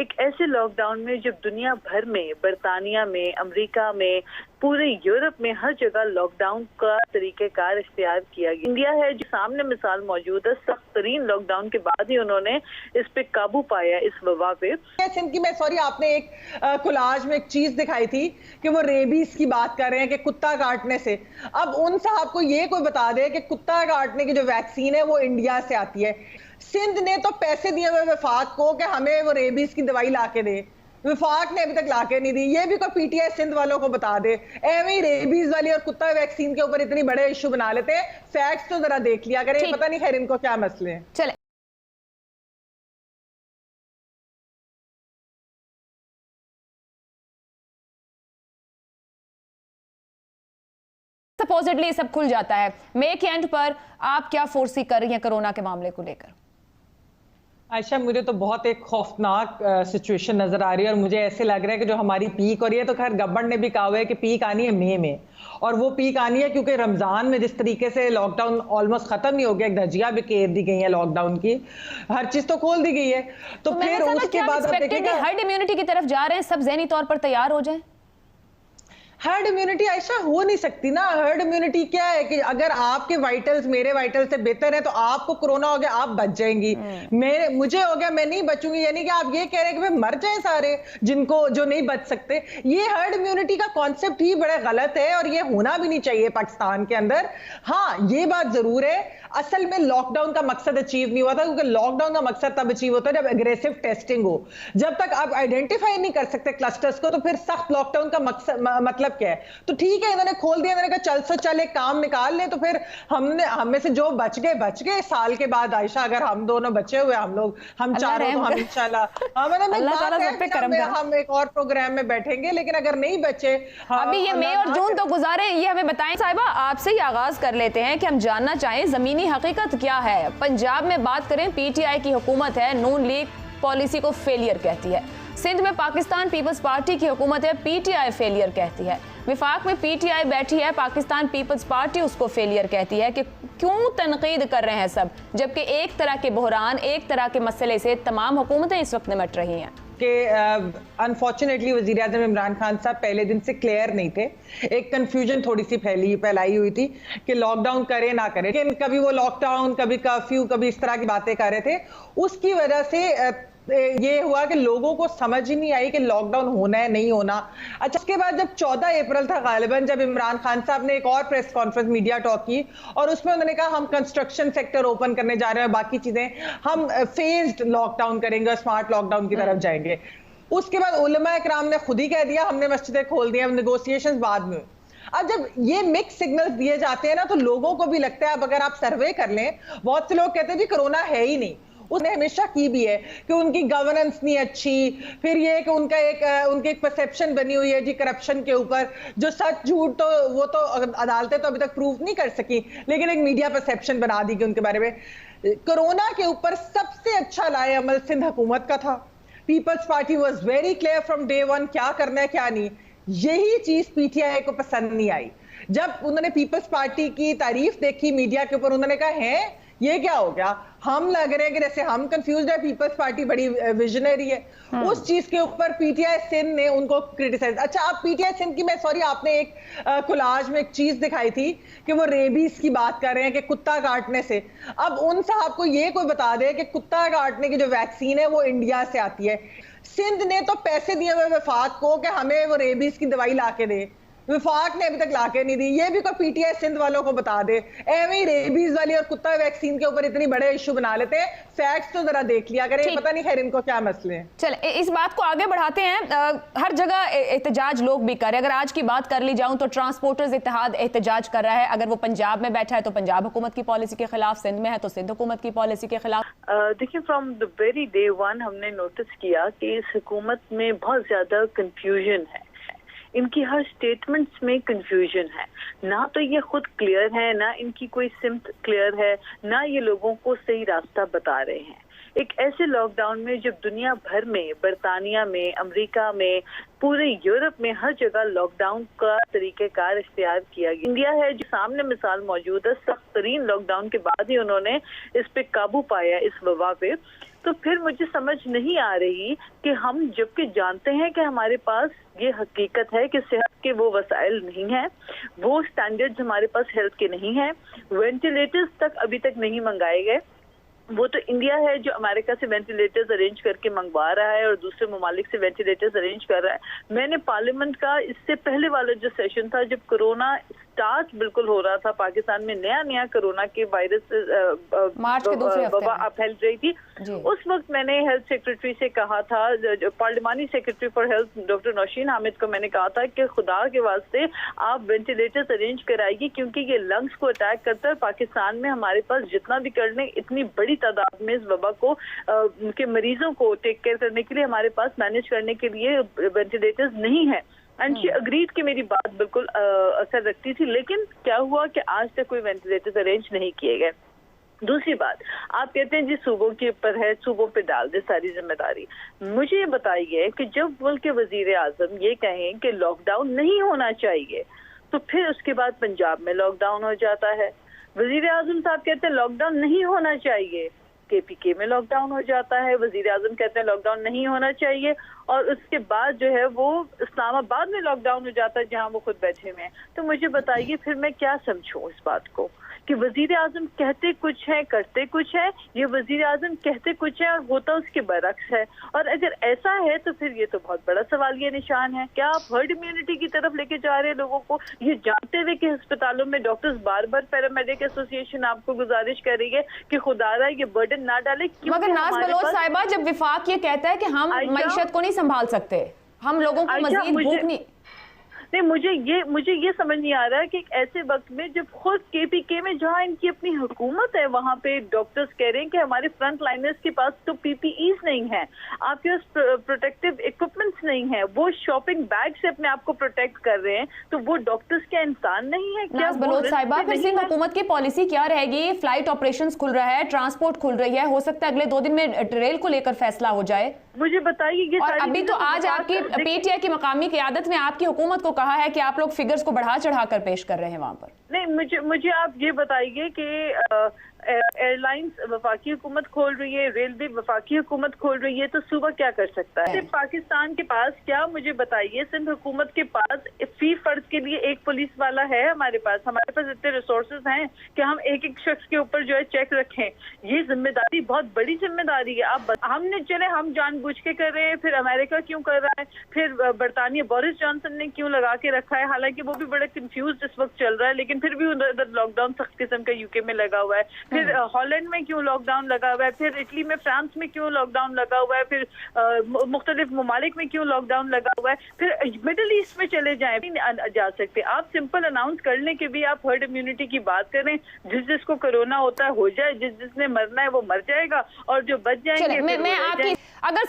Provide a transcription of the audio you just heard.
एक ऐसे लॉकडाउन में जब दुनिया भर में, बरतानिया में, अमेरिका में, पूरे यूरोप में हर जगह लॉकडाउन का तरीकेकार इख्तियार किया गया। इंडिया है जो सामने मिसाल मौजूद है, सख्त तरीन लॉकडाउन के बाद ही उन्होंने इस पे काबू पाया, इस वबा पे। सिंध की मैं सॉरी आपने एक कोलाज में एक चीज दिखाई थी कि वो रेबीज की बात कर रहे हैं कि कुत्ता काटने से। अब उन साहब को ये कोई बता दे कि कुत्ता काटने की जो वैक्सीन है वो इंडिया से आती है। सिंध ने तो पैसे दिए हुए वफाक को कि हमें वो रेबीज की दवाई लाके दे, विफाक ने अभी तक लाके नहीं दी। ये भी कोई पीटीआई सिंध वालों को बता दे। एवं ही रेबीज वाली और कुत्ता वैक्सीन के ऊपर इतनी बड़े इशू बना लेते हैं। फैक्ट्स तो जरा देख लिया करें, पता नहीं खैर इनको क्या मसले हैं। चले सपोजिटली सब खुल जाता है, मे के एंड पर आप क्या फोर्सी कर रही हैं कोरोना के मामले को लेकर? आयशा, मुझे तो बहुत एक खौफनाक सिचुएशन नजर आ रही है और मुझे ऐसे लग रहा है कि जो हमारी पीक, और ये तो खैर गवर्नमेंट ने भी कहा हुआ है कि पीक आनी है मई में, और वो पीक आनी है क्योंकि रमजान में जिस तरीके से लॉकडाउन ऑलमोस्ट खत्म ही हो गया, धज्जियां भी घेर दी गई है लॉकडाउन की, हर चीज तो खोल दी गई है। तो फिर उसके बाद हर्ड इम्यूनिटी की तरफ जा रहे हैं, सब ज़हनी तौर पर तैयार हो जाएं। हर्ड इम्यूनिटी आयशा हो नहीं सकती ना। हर्ड इम्यूनिटी क्या है कि अगर आपके वाइटल्स मेरे वाइटल्स से बेहतर है तो आपको कोरोना हो गया, आप बच जाएंगी, मुझे हो गया, मैं नहीं बचूंगी। यानी कि आप ये कह रहे हैं कि भाई मर जाए सारे जिनको जो नहीं बच सकते। ये हर्ड इम्यूनिटी का कॉन्सेप्ट ही बड़ा गलत है और ये होना भी नहीं चाहिए पाकिस्तान के अंदर। हाँ, ये बात जरूर है, असल में लॉकडाउन का मकसद अचीव नहीं हुआ था, क्योंकि लॉकडाउन का मकसद तब अचीव होता है जब एग्रेसिव टेस्टिंग हो। जब तक आप आइडेंटिफाई नहीं कर सकते क्लस्टर्स को, तो फिर सख्त लॉकडाउन का मतलब क्या है? तो ठीक है, इन्होंने खोल दिया, इन्होंने कहा चल सो चल एक काम निकाल ले, तो फिर हमें से जो बच गए साल के बाद। आयशा, अगर हम दोनों बचे हुए, हम चारों, तो हम इंशाल्लाह हम एक और प्रोग्राम में बैठेंगे, लेकिन अगर नहीं बचे, अभी ये मई और जून तो गुजारे, ये हमें बताएं। साहिबा, आपसे ही आगाज कर लेते हैं कि हम जानना चाहें जमीनी हकीकत क्या है। पंजाब में बात करें, पीटीआई की हुकूमत है, नून लीग पॉलिसी को फेलियर कहती है। सिंध में पाकिस्तान पीपल्स पार्टी की हुकूमत है, पीटीआई फेलियर कहती है। विफाक में पीटीआई बैठी है, पाकिस्तान पीपल्स पार्टी उसको फेलियर कहती है। कि क्यों तनकीद कर रहे हैं सब, जबकि एक तरह के बहरान, एक तरह के मसले से तमाम हुकूमतें इस वक्त निमट रही हैं। कि अनफॉर्चुनेटली वजीर आज़म इमरान खान साहब पहले दिन से क्लियर नहीं थे। एक कंफ्यूजन थोड़ी सी फैलाई हुई थी कि लॉकडाउन करे ना करे, लेकिन कभी वो लॉकडाउन, कभी कर्फ्यू, कभी इस तरह की बातें कर रहे थे। उसकी वजह से ये हुआ कि लोगों को समझ ही नहीं आई कि लॉकडाउन होना है नहीं होना। अच्छा, उसके बाद जब 14 अप्रैल था गालिबन, जब इमरान खान साहब ने एक और प्रेस कॉन्फ्रेंस मीडिया टॉक की और उसमें उन्होंने कहा हम कंस्ट्रक्शन सेक्टर ओपन करने जा रहे हैं, बाकी चीजें हम फेज्ड लॉकडाउन करेंगे, स्मार्ट लॉकडाउन की तरफ जाएंगे। उसके बाद उलमा इकराम ने खुद ही कह दिया हमने मस्जिदें खोल दी, हम नेगोशिएशंस बाद में। अब जब ये मिक्स सिग्नल्स दिए जाते हैं ना, तो लोगों को भी लगता है, अब अगर आप सर्वे कर लें, बहुत से लोग कहते हैं जी कोरोना है ही नहीं। उसने हमेशा की भी है कि उनकी गवर्नेंस नहीं अच्छी, फिर ये कि उनकी एक परसेप्शन बनी हुई है जी करप्शन के ऊपर, जो सच झूठ तो वो तो अदालतें तो अभी तक प्रूव नहीं कर सकी, लेकिन एक मीडिया परसेप्शन बना दी कि उनके बारे में। कोरोना के ऊपर सबसे अच्छा लाए अमल सिंध हुकूमत का था। Peoples Party was very clear from day one क्या करना है क्या नहीं। यही चीज पीटीआई को पसंद नहीं आई। जब उन्होंने पीपल्स पार्टी की तारीफ देखी मीडिया के ऊपर, उन्होंने कहा है ये क्या हो गया, हम लग रहे हैं कि जैसे हम कंफ्यूज है, पीपल्स पार्टी बड़ी विजनरी है। उस चीज के ऊपर पीटीआई सिंध ने उनको क्रिटिसाइज। अच्छा, आप पीटीआई सिंध की मैं सॉरी आपने एक कोलाज में एक चीज दिखाई थी कि वो रेबीज की बात कर रहे हैं कि कुत्ता काटने से। अब उन साहब को ये कोई बता दे कि कुत्ता काटने की जो वैक्सीन है वो इंडिया से आती है। सिंध ने तो पैसे दिए हुए वफाक को कि हमें वो रेबीज की दवाई लाके दे, विफाक ने अभी तक लाके नहीं दी। ये भी कोई पीटीआई सिंध वालों को बता दे। एवं ही रेबीज वाली और कुत्ता वैक्सीन के ऊपर इतनी बड़े इशू बना लेते हैं। फैक्ट्स तो जरा देख लिया करें, पता नहीं खैर इनको क्या मसले हैं। चले इस बात को आगे बढ़ाते हैं। हर जगह एहतजाज लोग भी कर रहे हैं। अगर आज की बात कर ली जाऊं तो ट्रांसपोर्टर्स इत्तेहाद एहतजाज कर रहा है। अगर वो पंजाब में बैठा है तो पंजाब हुकूमत की पॉलिसी के खिलाफ, सिंध में है तो सिंध हुकूमत की पॉलिसी के खिलाफ। देखिए, from the very day one हमने नोटिस किया कि इस हुकूमत में बहुत ज्यादा कंफ्यूजन है। इनकी हर स्टेटमेंट्स में कंफ्यूजन है, ना तो ये खुद क्लियर है, ना इनकी कोई सिम्त क्लियर है, ना ये लोगों को सही रास्ता बता रहे हैं। एक ऐसे लॉकडाउन में जब दुनिया भर में, बरतानिया में, अमेरिका में, पूरे यूरोप में हर जगह लॉकडाउन का तरीकेकार इख्तियार किया गया। इंडिया है जो सामने मिसाल मौजूद है, सख्त तरीन लॉकडाउन के बाद ही उन्होंने इस पे काबू पाया, इस वबा पे। तो फिर मुझे समझ नहीं आ रही कि हम जबकि जानते हैं कि हमारे पास ये हकीकत है कि सेहत के वो वसाइल नहीं है, वो स्टैंडर्ड्स हमारे पास हेल्थ के नहीं है, वेंटिलेटर्स तक अभी तक नहीं मंगाए गए। वो तो इंडिया है जो अमेरिका से वेंटिलेटर्स अरेंज करके मंगवा रहा है और दूसरे ममालिक से वेंटिलेटर्स अरेंज कर रहा है। मैंने पार्लियामेंट का इससे पहले वाला जो सेशन था, जब कोरोना स्टार्ट बिल्कुल हो रहा था, पाकिस्तान में नया कोरोना के वायरस वबा फैल रही थी, उस वक्त मैंने हेल्थ सेक्रेटरी से कहा था, parliamentary secretary for health doctor Naushin Hamid को मैंने कहा था कि खुदा के वास्ते आप वेंटिलेटर्स अरेंज कराइए, क्योंकि ये लंग्स को अटैक करता है। पाकिस्तान में हमारे पास जितना भी कर लें, इतनी बड़ी तादाद में इस वबा को उनके मरीजों को टेक केयर करने के लिए हमारे पास मैनेज करने के लिए वेंटिलेटर्स नहीं है। एंड शी अग्रीड कि मेरी बात बिल्कुल असर रखती थी, लेकिन क्या हुआ कि आज तक कोई वेंटिलेटर्स अरेंज नहीं किए गए। दूसरी बात, आप कहते हैं जी सूबों के ऊपर है, सूबों पे डाल दे सारी जिम्मेदारी। मुझे ये बताइए कि जब मुल्क के वजीर आजम ये कहें कि लॉकडाउन नहीं होना चाहिए, तो फिर उसके बाद पंजाब में लॉकडाउन हो जाता है। वजीर आजम साहब कहते हैं लॉकडाउन नहीं होना चाहिए, KPK में लॉकडाउन हो जाता है। वजीर आजम कहते हैं लॉकडाउन नहीं होना चाहिए, और उसके बाद जो है वो इस्लामाबाद में लॉकडाउन हो जाता है जहां वो खुद बैठे हुए हैं। तो मुझे बताइए फिर मैं क्या समझूं इस बात को कि वजीर आजम कहते कुछ है, करते कुछ है। ये वजीर आजम कहते कुछ है और होता उसके बरक्स है। और अगर ऐसा है तो फिर ये तो बहुत बड़ा सवालिया निशान है। क्या आप हर्ड इम्यूनिटी की तरफ लेके जा रहे हैं लोगों को, ये जानते हुए कि अस्पतालों में डॉक्टर्स बार बार पैरामेडिक एसोसिएशन आपको गुजारिश कर रही है कि खुदारा ये बर्डन ना डाले। मगर नाज बलोच साहिबा, जब विफाक ये कहता है कि हम मईशत को नहीं संभाल सकते, हम लोगों को मजीद भूख नहीं, मुझे ये समझ नहीं आ रहा है कि ऐसे वक्त में जब खुद KPK में जहां इनकी अपनी हुकूमत है, वहां पे डॉक्टर्स कह रहे हैं कि हमारे फ्रंट लाइनर्स के पास तो PPEs नहीं है, आपके पास प्रोटेक्टिव इक्विपमेंट्स नहीं है, वो शॉपिंग बैग से अपने आप को प्रोटेक्ट कर रहे हैं, तो वो डॉक्टर्स क्या इंसान नहीं है क्या? बलोच साहिबा, फिर सिंध हुकूमत की पॉलिसी क्या रहेगी? फ्लाइट ऑपरेशंस खुल रहा है, ट्रांसपोर्ट खुल रही है, हो सकता है अगले 2 दिन में रेल को लेकर फैसला हो जाए। मुझे बताइए ये और अभी तो आज आपकी PTI की मकामी क़यादत ने आपकी हुकूमत को कहा है कि आप लोग फिगर्स को बढ़ा चढ़ा कर पेश कर रहे हैं वहां पर। नहीं, मुझे आप ये बताइए कि एयरलाइंस वफाकी हुकूमत खोल रही है, रेलवे वफाकी हुकूमत खोल रही है, तो सूबा क्या कर सकता है? पाकिस्तान के पास क्या, मुझे बताइए, सिंध हुकूमत के पास फी फर्ज के लिए एक पुलिस वाला है? हमारे पास इतने रिसोर्सेज हैं कि हम एक एक शख्स के ऊपर जो है चेक रखें? ये जिम्मेदारी बहुत बड़ी जिम्मेदारी है। आप हमने चले हम जानबूझ के कर रहे हैं, फिर अमेरिका क्यों कर रहा है, फिर बरतानिया बोरिस जॉनसन ने क्यों लगा के रखा है, हालांकि वो भी बड़ा कंफ्यूज इस वक्त चल रहा है, लेकिन फिर भी उधर लॉकडाउन सख्त किस्म का UK में लगा हुआ है, फिर हॉलैंड में क्यों लॉकडाउन लगा हुआ है, फिर इटली में, फ्रांस में क्यों लॉकडाउन लगा हुआ है, फिर मुख्तलिफ ममालिक में क्यों लॉकडाउन लगा हुआ है, फिर मिडिल ईस्ट में चले जाए जा सकते। आप सिंपल अनाउंस कर लें कि भी आप हर्ड इम्यूनिटी की बात करें, जिसको कोरोना होता है हो जाए, जिसने मरना है वो मर जाएगा, और जो बच जाएंगे मैं आपकी अगर